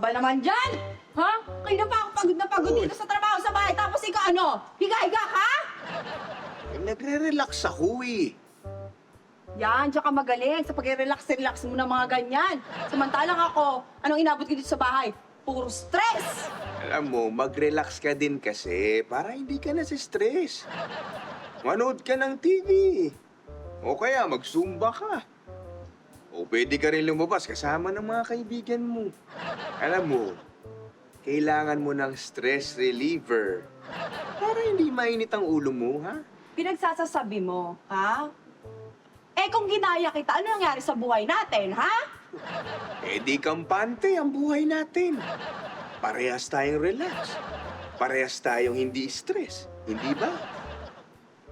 ba naman dyan? Ha? Kayo na pa ako pagod na pagod dito sa trabaho sa bahay. Tapos ikaw ano? Higa-higa ka? Nagre-relax ako eh. Yan, tsaka magaling sa pag-relax-relax mo ng mga ganyan. Samantalang ako, anong inabot ko dito sa bahay? Puro stress! Alam mo, mag-relax ka din kasi para hindi ka na stress. Manood ka ng TV. O kaya mag-zumba ka. O pwede ka rin lumabas kasama ng mga kaibigan mo. Alam mo, kailangan mo ng stress reliever. Para hindi mainit ang ulo mo, ha? Pinagsasasabi mo, ha? Eh kung ginaya kita, ano nangyari sa buhay natin, ha? Eh di kampante ang buhay natin. Parehas tayong relax. Parehas tayong hindi stress. Hindi ba?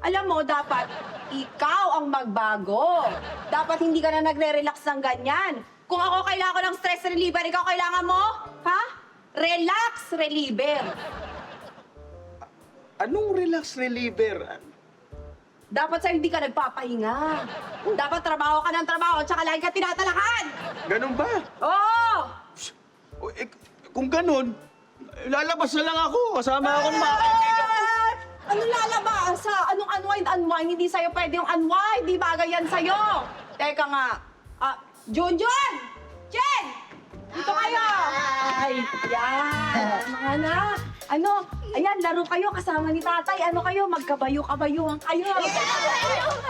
Alam mo, dapat ikaw ang magbago. Dapat hindi ka na nagre-relax ng ganyan. Kung ako kailangan ko ng stress reliever, ikaw kailangan mo? Ha? Relax reliever. Anong relax reliever? Dapat sa hindi ka nagpapahinga. Dapat trabaho ka ng trabaho, tsaka lagi ka tinatalakan. Ganun ba? Oo! O, eh, kung ganun, lalabas na lang ako. Kasama ako ng mga kaibigan. Ano lalabas sa anong unwind? Hindi sa'yo pwede yung unwind. Di bagay yan sa'yo. Teka nga. Junjun! Jen! Dito kayo! Ay! Yan! Mga anak! Ano? Ayan, laro kayo kasama ni tatay. Ano kayo? Magkabayo-kabayuhan kayo.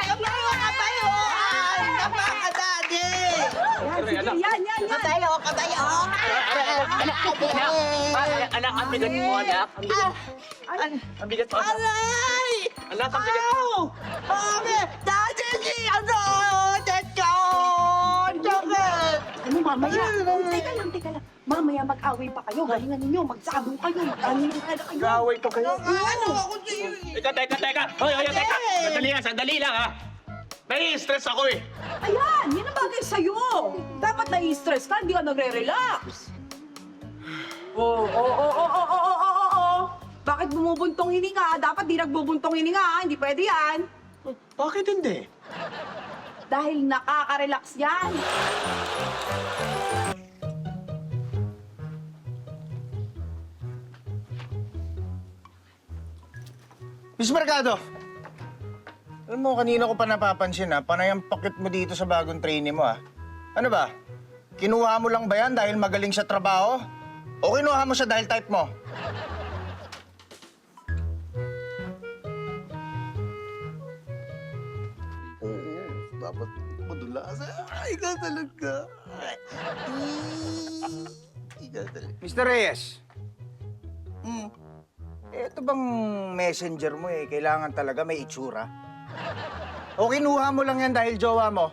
Kabayo-kabayuhan! Napaka-daddy! Yan, sige, yan. Kabayo-kabayo! Anak, ang bigat mo, anak. Ang bigat mo, anak. Aray! Anak, ang bigat mo. Mami! Daddy! Ano? Tetyon! Bakit? Ano, mamaya? Teka lang. Mamaya mag-away pa kayo. Galingan ninyo. Magsabong kayo. Mag-away kayo. Gaway pa kayo. Ano ako sa'yo? Teka. Hoy, teka. Sandali lang, ha. Nai-stress ako eh. Ayan, yan ang bagay sa'yo. Dapat nai-stress ka, hindi ka nagre-relax. Oo. Bakit bumubuntong hininga? Dapat di nagbubuntong hininga, ha? Hindi pwede yan. Bakit hindi? Dahil nakaka-relax yan. Miss Mercado! Alam mo, kanina ko pa napapansin, panay ang pakit mo dito sa bagong trainee mo, Ano ba? Kinuha mo lang ba yan dahil magaling sa trabaho? O kinuha mo siya dahil type mo? Oo, dapat madula. Ikaw talaga. Ikaw talaga. Mr. Reyes! Ito bang messenger mo kailangan talaga may itsura? O kinuha mo lang yan dahil jowa mo?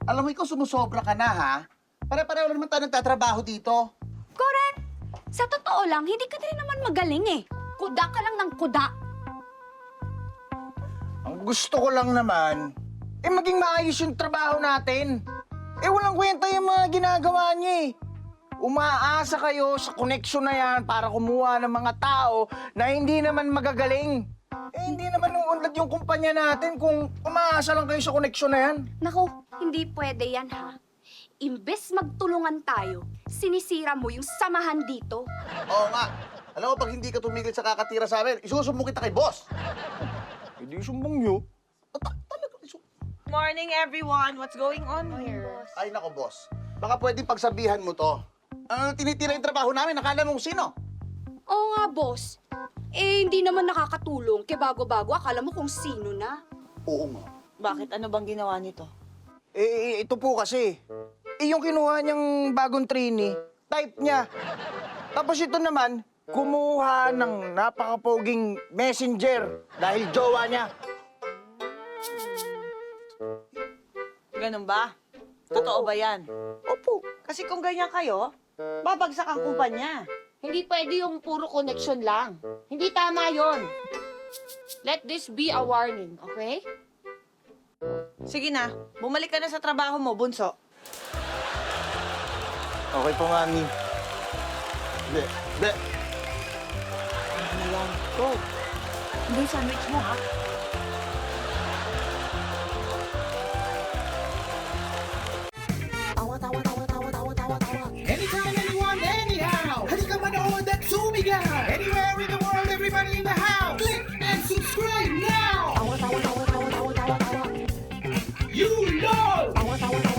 Alam mo, ikaw sumusobra ka na, ha? Pare-pareho lang naman tayo nagtatrabaho dito. Correct! Sa totoo lang, hindi ka din naman magaling eh. Kuda ka lang ng kuda. Ang gusto ko lang naman, maging maayos yung trabaho natin. Walang kwenta yung mga ginagawa niya Umaasa kayo sa koneksyon na yan para kumuha ng mga tao na hindi naman magagaling. Hindi naman uunlad yung kumpanya natin kung umaasa lang kayo sa koneksyon na yan. Naku, hindi pwede yan ha. Imbes magtulungan tayo, sinisira mo yung samahan dito. Oo nga. Alam mo, pag hindi ka tumigil sa kakatira sa amin, isusumbong kita kay boss. Hindi sumbong nyo. Morning, everyone. What's going on here? Ay, nako, boss. Baka pwedeng pagsabihan mo to. Tinitira yung trabaho namin, nakala mo kung sino. Oo nga, boss. Hindi naman nakakatulong. Kaya bago-bago, akala mo kung sino na. Oo nga. Bakit? Ano bang ginawa nito? Ito po kasi. Yung kinuha niyang bagong trainee, type niya. Tapos ito naman, kumuha ng napakapoging messenger dahil jowa niya. Ganun ba? Totoo ba yan? Opo. Kasi kung ganyan kayo, babagsak ang kumpanya. Hindi pwede yung puro connection lang. Hindi tama yon. Let this be a warning, okay? Sige na, bumalik ka na sa trabaho mo, bunso. Okay po, mami. Be. Ano yan? Go. Hindi yung sandwich mo, ha? Anywhere in the world, everybody in the house. Click and subscribe now. You know.